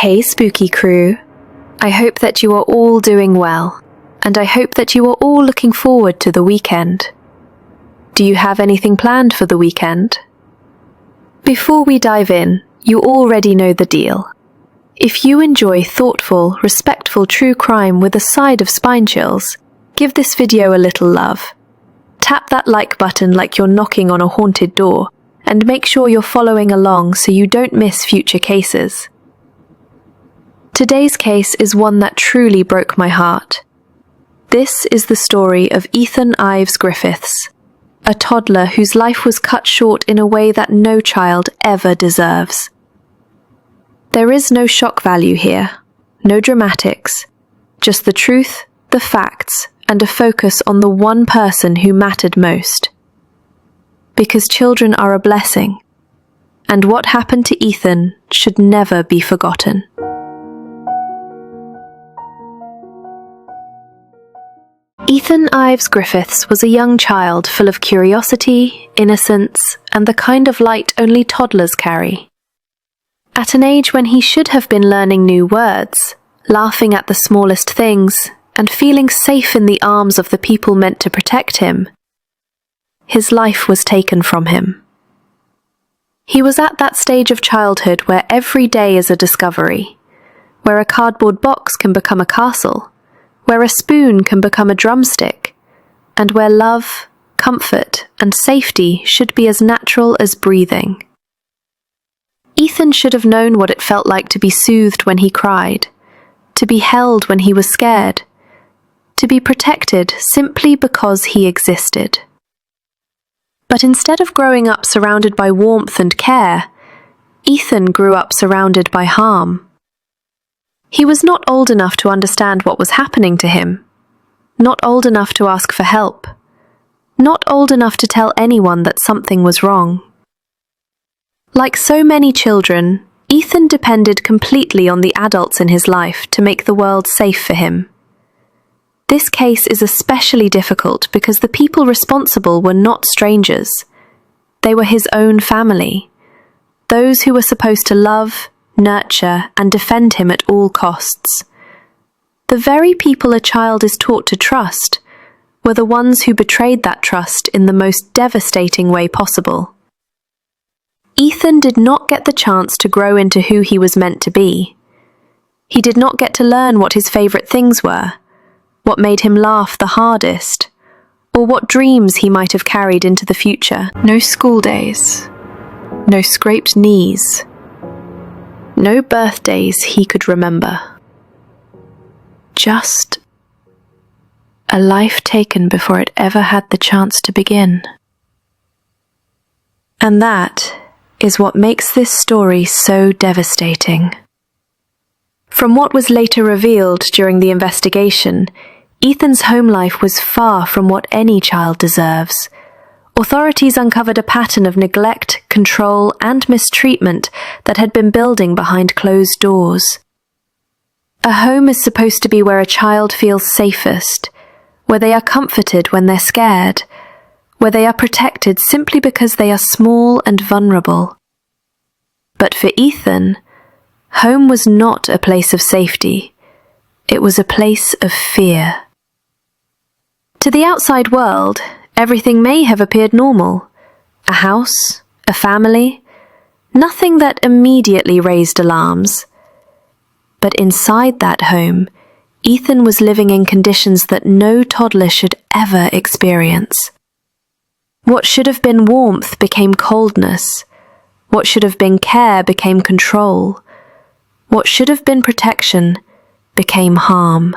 Hey spooky crew, I hope that you are all doing well, and I hope that you are all looking forward to the weekend. Do you have anything planned for the weekend? Before we dive in, you already know the deal. If you enjoy thoughtful, respectful true crime with a side of spine chills, give this video a little love. Tap that like button like you're knocking on a haunted door, and make sure you're following along so you don't miss future cases. Today's case is one that truly broke my heart. This is the story of Ethan Ives Griffiths, a toddler whose life was cut short in a way that no child ever deserves. There is no shock value here, no dramatics, just the truth, the facts, and a focus on the one person who mattered most. Because children are a blessing, and what happened to Ethan should never be forgotten. Ethan Ives Griffiths was a young child full of curiosity, innocence, and the kind of light only toddlers carry. At an age when he should have been learning new words, laughing at the smallest things, and feeling safe in the arms of the people meant to protect him, his life was taken from him. He was at that stage of childhood where every day is a discovery, where a cardboard box can become a castle, where a spoon can become a drumstick, and where love, comfort, and safety should be as natural as breathing. Ethan should have known what it felt like to be soothed when he cried, to be held when he was scared, to be protected simply because he existed. But instead of growing up surrounded by warmth and care, Ethan grew up surrounded by harm. He was not old enough to understand what was happening to him, not old enough to ask for help, not old enough to tell anyone that something was wrong. Like so many children, Ethan depended completely on the adults in his life to make the world safe for him. This case is especially difficult because the people responsible were not strangers. They were his own family, those who were supposed to love, nurture, and defend him at all costs. The very people a child is taught to trust were the ones who betrayed that trust in the most devastating way possible. Ethan did not get the chance to grow into who he was meant to be. He did not get to learn what his favorite things were, what made him laugh the hardest, or what dreams he might have carried into the future. No school days, no scraped knees, no birthdays he could remember. Just a life taken before it ever had the chance to begin. And that is what makes this story so devastating. From what was later revealed during the investigation, Ethan's home life was far from what any child deserves. Authorities uncovered a pattern of neglect, control, and mistreatment that had been building behind closed doors. A home is supposed to be where a child feels safest, where they are comforted when they're scared, where they are protected simply because they are small and vulnerable. But for Ethan, home was not a place of safety. It was a place of fear. To the outside world, everything may have appeared normal. A house, a family, nothing that immediately raised alarms. But inside that home, Ethan was living in conditions that no toddler should ever experience. What should have been warmth became coldness. What should have been care became control. What should have been protection became harm.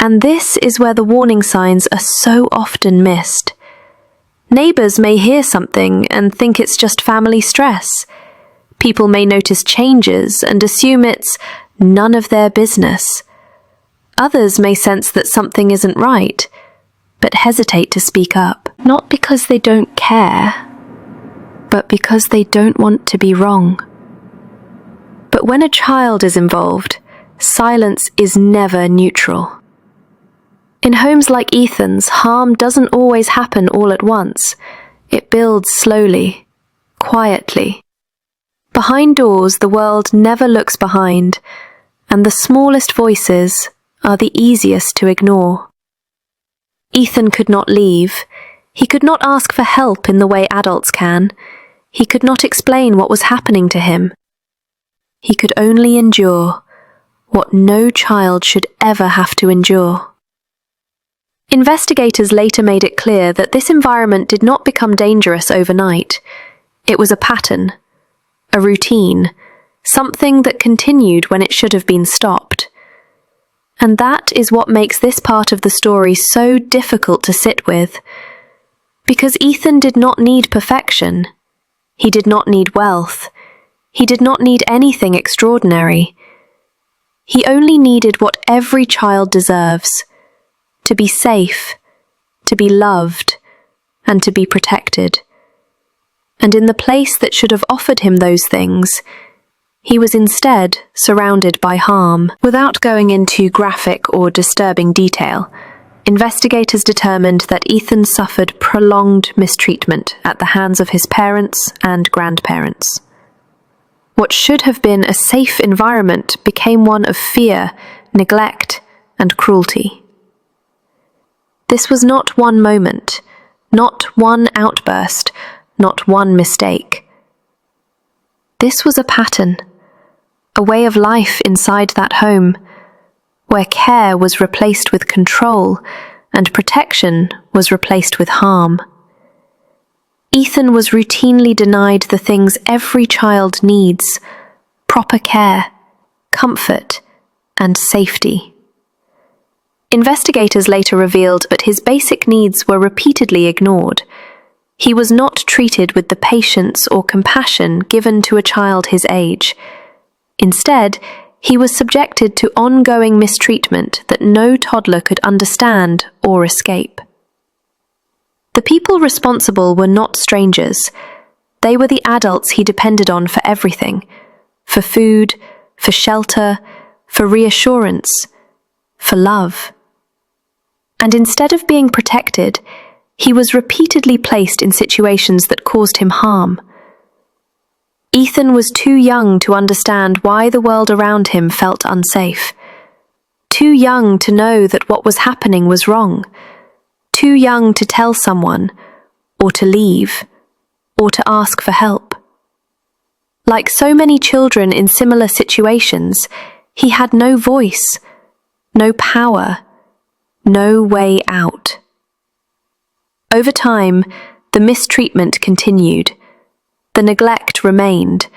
And this is where the warning signs are so often missed. Neighbors may hear something and think it's just family stress. People may notice changes and assume it's none of their business. Others may sense that something isn't right, but hesitate to speak up, not because they don't care, but because they don't want to be wrong. But when a child is involved, silence is never neutral. In homes like Ethan's, harm doesn't always happen all at once. It builds slowly, quietly. Behind doors, the world never looks behind, and the smallest voices are the easiest to ignore. Ethan could not leave. He could not ask for help in the way adults can. He could not explain what was happening to him. He could only endure what no child should ever have to endure. Investigators later made it clear that this environment did not become dangerous overnight. It was a pattern, a routine, something that continued when it should have been stopped. And that is what makes this part of the story so difficult to sit with. Because Ethan did not need perfection. He did not need wealth. He did not need anything extraordinary. He only needed what every child deserves: to be safe, to be loved, and to be protected. And in the place that should have offered him those things, he was instead surrounded by harm. Without going into graphic or disturbing detail, investigators determined that Ethan suffered prolonged mistreatment at the hands of his parents and grandparents. What should have been a safe environment became one of fear, neglect, and cruelty. This was not one moment, not one outburst, not one mistake. This was a pattern, a way of life inside that home, where care was replaced with control and protection was replaced with harm. Ethan was routinely denied the things every child needs: proper care, comfort, and safety. Investigators later revealed that his basic needs were repeatedly ignored. He was not treated with the patience or compassion given to a child his age. Instead, he was subjected to ongoing mistreatment that no toddler could understand or escape. The people responsible were not strangers. They were the adults he depended on for everything: for food, for shelter, for reassurance, for love. And instead of being protected, he was repeatedly placed in situations that caused him harm. Ethan was too young to understand why the world around him felt unsafe, too young to know that what was happening was wrong, too young to tell someone, or to leave, or to ask for help. Like so many children in similar situations, he had no voice, no power, no way out. Over time, the mistreatment continued, the neglect remained,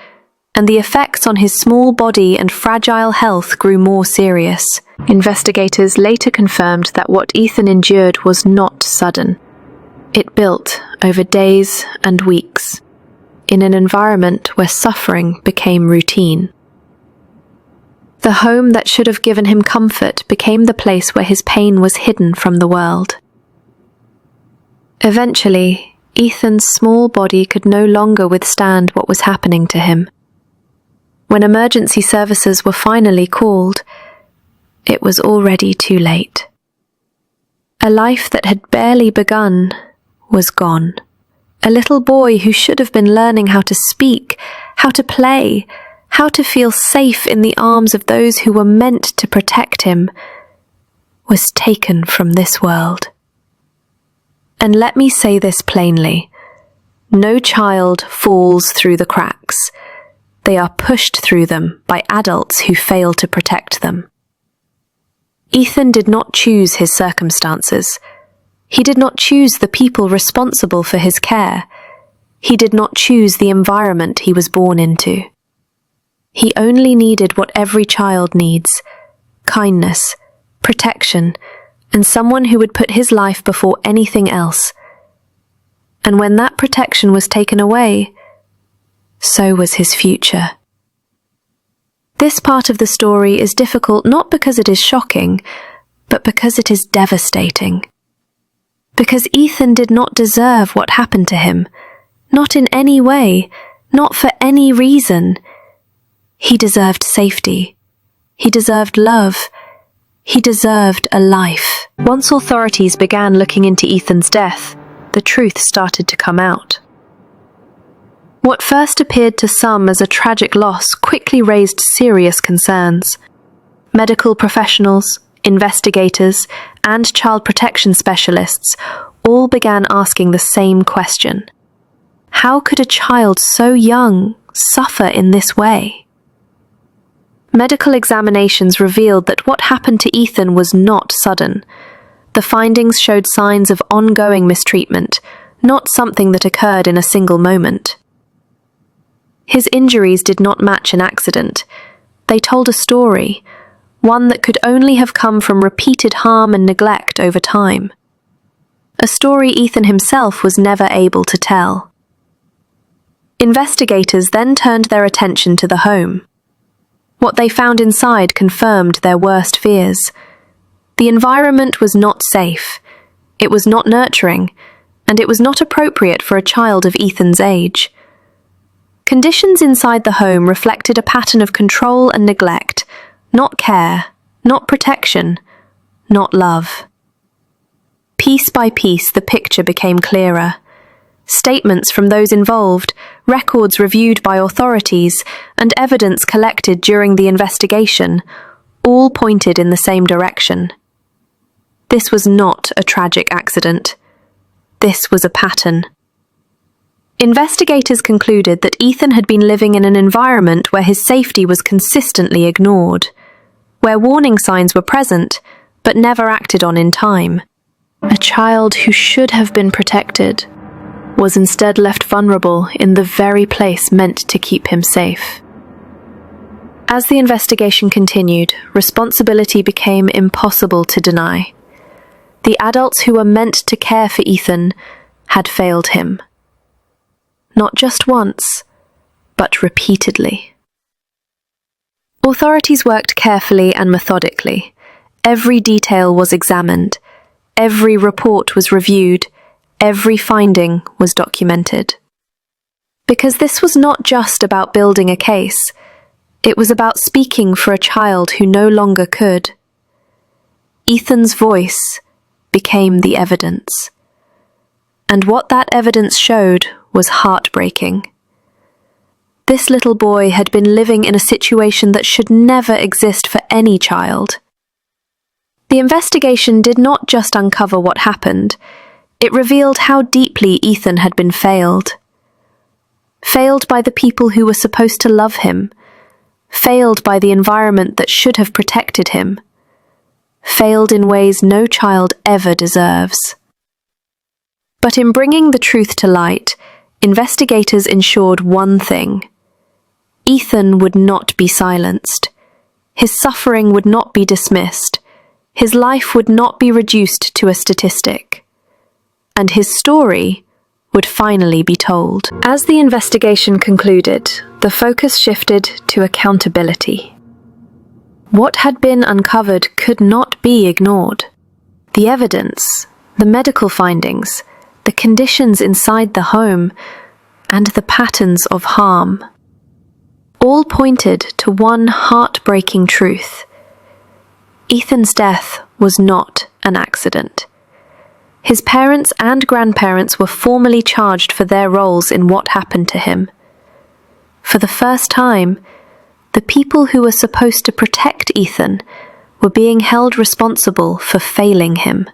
and the effects on his small body and fragile health grew more serious. Investigators later confirmed that what Ethan endured was not sudden. It built over days and weeks, in an environment where suffering became routine. The home that should have given him comfort became the place where his pain was hidden from the world. Eventually, Ethan's small body could no longer withstand what was happening to him. When emergency services were finally called, it was already too late. A life that had barely begun was gone. A little boy who should have been learning how to speak, how to play, how to feel safe in the arms of those who were meant to protect him, was taken from this world. And let me say this plainly: no child falls through the cracks. They are pushed through them by adults who fail to protect them. Ethan did not choose his circumstances. He did not choose the people responsible for his care. He did not choose the environment he was born into. He only needed what every child needs: kindness, protection, and someone who would put his life before anything else. And when that protection was taken away, so was his future. This part of the story is difficult not because it is shocking, but because it is devastating. Because Ethan did not deserve what happened to him, not in any way, not for any reason. He deserved safety. He deserved love. He deserved a life. Once authorities began looking into Ethan's death, the truth started to come out. What first appeared to some as a tragic loss quickly raised serious concerns. Medical professionals, investigators, and child protection specialists all began asking the same question. How could a child so young suffer in this way? Medical examinations revealed that what happened to Ethan was not sudden. The findings showed signs of ongoing mistreatment, not something that occurred in a single moment. His injuries did not match an accident. They told a story, one that could only have come from repeated harm and neglect over time. A story Ethan himself was never able to tell. Investigators then turned their attention to the home. What they found inside confirmed their worst fears. The environment was not safe, it was not nurturing, and it was not appropriate for a child of Ethan's age. Conditions inside the home reflected a pattern of control and neglect, not care, not protection, not love. Piece by piece, the picture became clearer. Statements from those involved, records reviewed by authorities, and evidence collected during the investigation all pointed in the same direction. This was not a tragic accident. This was a pattern. Investigators concluded that Ethan had been living in an environment where his safety was consistently ignored, where warning signs were present but never acted on in time. A child who should have been protected was instead left vulnerable in the very place meant to keep him safe. As the investigation continued, responsibility became impossible to deny. The adults who were meant to care for Ethan had failed him. Not just once, but repeatedly. Authorities worked carefully and methodically. Every detail was examined. Every report was reviewed. Every finding was documented. Because this was not just about building a case, it was about speaking for a child who no longer could. Ethan's voice became the evidence. And what that evidence showed was heartbreaking. This little boy had been living in a situation that should never exist for any child. The investigation did not just uncover what happened, it revealed how deeply Ethan had been failed. Failed by the people who were supposed to love him, failed by the environment that should have protected him, failed in ways no child ever deserves. But in bringing the truth to light, investigators ensured one thing. Ethan would not be silenced. His suffering would not be dismissed. His life would not be reduced to a statistic. And his story would finally be told. As the investigation concluded, the focus shifted to accountability. What had been uncovered could not be ignored. The evidence, the medical findings, the conditions inside the home, and the patterns of harm, all pointed to one heartbreaking truth. Ethan's death was not an accident. His parents and grandparents were formally charged for their roles in what happened to him. For the first time, the people who were supposed to protect Ethan were being held responsible for failing him.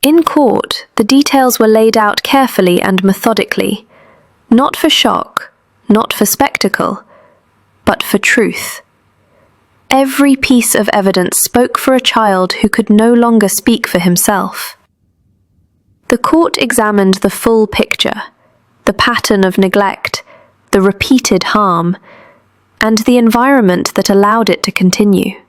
In court, the details were laid out carefully and methodically, not for shock, not for spectacle, but for truth. Every piece of evidence spoke for a child who could no longer speak for himself. The court examined the full picture, the pattern of neglect, the repeated harm, and the environment that allowed it to continue.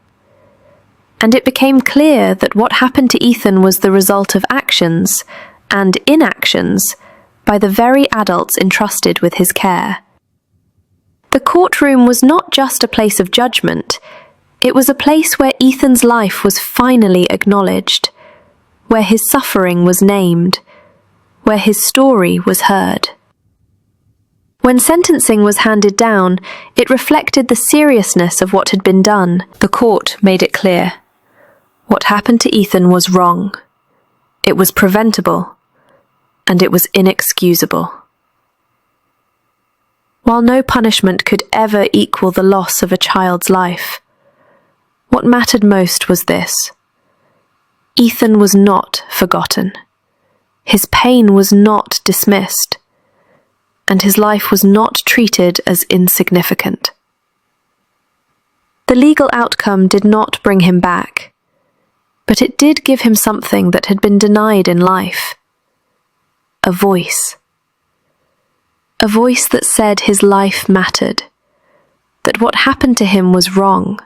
And it became clear that what happened to Ethan was the result of actions and inactions by the very adults entrusted with his care. The courtroom was not just a place of judgment, it was a place where Ethan's life was finally acknowledged, where his suffering was named, where his story was heard. When sentencing was handed down, it reflected the seriousness of what had been done. The court made it clear. What happened to Ethan was wrong. It was preventable, and it was inexcusable. While no punishment could ever equal the loss of a child's life, what mattered most was this: Ethan was not forgotten. His pain was not dismissed, and his life was not treated as insignificant. The legal outcome did not bring him back, but it did give him something that had been denied in life: a voice. A voice that said his life mattered, that what happened to him was wrong,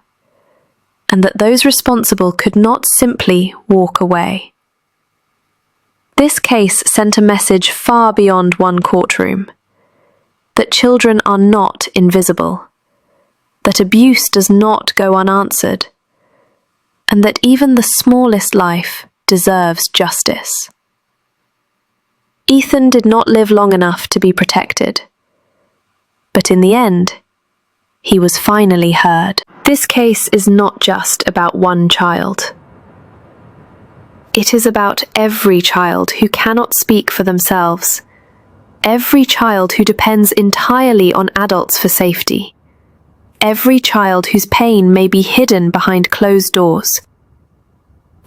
and that those responsible could not simply walk away. This case sent a message far beyond one courtroom: that children are not invisible, that abuse does not go unanswered, and that even the smallest life deserves justice. Ethan did not live long enough to be protected, but in the end, he was finally heard. This case is not just about one child. It is about every child who cannot speak for themselves, every child who depends entirely on adults for safety, every child whose pain may be hidden behind closed doors.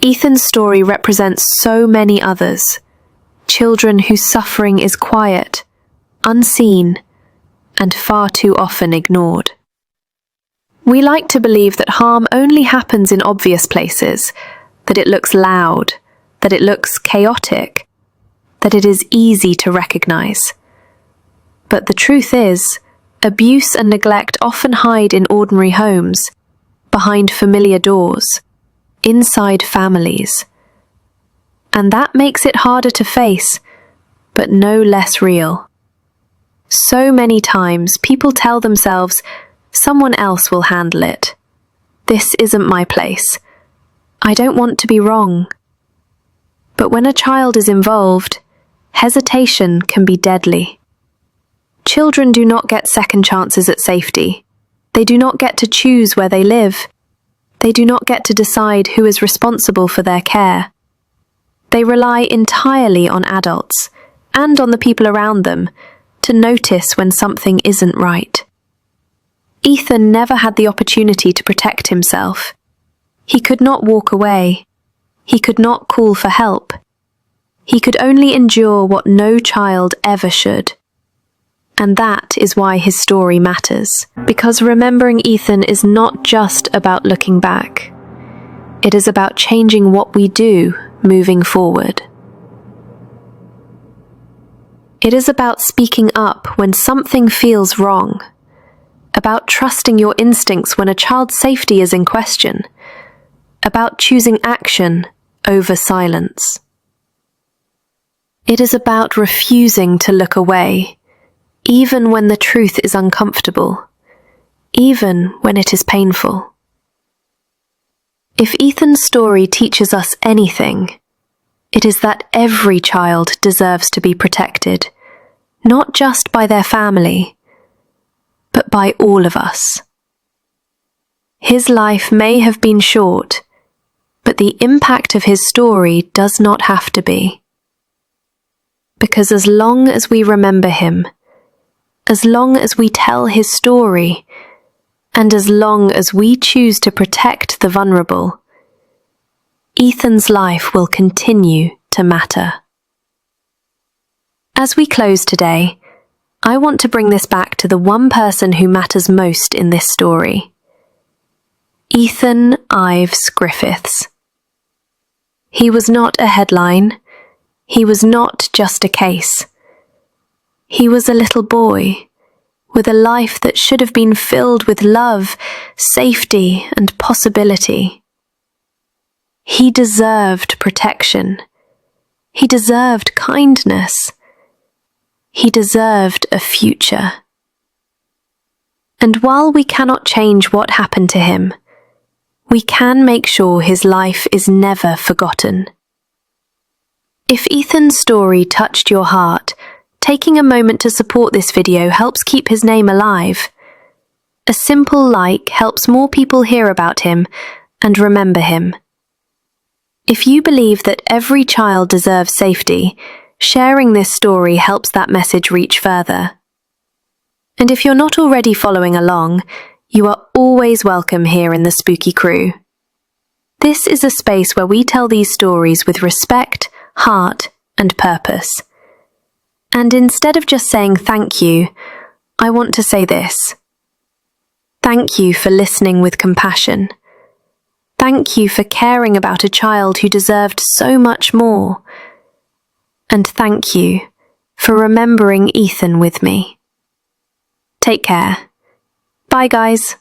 Ethan's story represents so many others, children whose suffering is quiet, unseen, and far too often ignored. We like to believe that harm only happens in obvious places, that it looks loud, that it looks chaotic, that it is easy to recognize. But the truth is, abuse and neglect often hide in ordinary homes, behind familiar doors, inside families. And that makes it harder to face, but no less real. So many times people tell themselves, someone else will handle it. This isn't my place. I don't want to be wrong. But when a child is involved, hesitation can be deadly. Children do not get second chances at safety. They do not get to choose where they live. They do not get to decide who is responsible for their care. They rely entirely on adults, and on the people around them, to notice when something isn't right. Ethan never had the opportunity to protect himself. He could not walk away. He could not call for help. He could only endure what no child ever should. And that is why his story matters. Because remembering Ethan is not just about looking back. It is about changing what we do moving forward. It is about speaking up when something feels wrong. About trusting your instincts when a child's safety is in question. About choosing action over silence. It is about refusing to look away, even when the truth is uncomfortable, even when it is painful. If Ethan's story teaches us anything, it is that every child deserves to be protected, not just by their family, but by all of us. His life may have been short, but the impact of his story does not have to be. Because as long as we remember him, as long as we tell his story, and as long as we choose to protect the vulnerable, Ethan's life will continue to matter. As we close today, I want to bring this back to the one person who matters most in this story: Ethan Ives Griffiths. He was not a headline. He was not just a case. He was a little boy with a life that should have been filled with love, safety, and possibility. He deserved protection. He deserved kindness. He deserved a future. And while we cannot change what happened to him, we can make sure his life is never forgotten. If Ethan's story touched your heart, taking a moment to support this video helps keep his name alive. A simple like helps more people hear about him and remember him. If you believe that every child deserves safety, sharing this story helps that message reach further. And if you're not already following along, you are always welcome here in the Spooky Crew. This is a space where we tell these stories with respect, heart, and purpose. And instead of just saying thank you, I want to say this. Thank you for listening with compassion. Thank you for caring about a child who deserved so much more. And thank you for remembering Ethan with me. Take care. Bye, guys.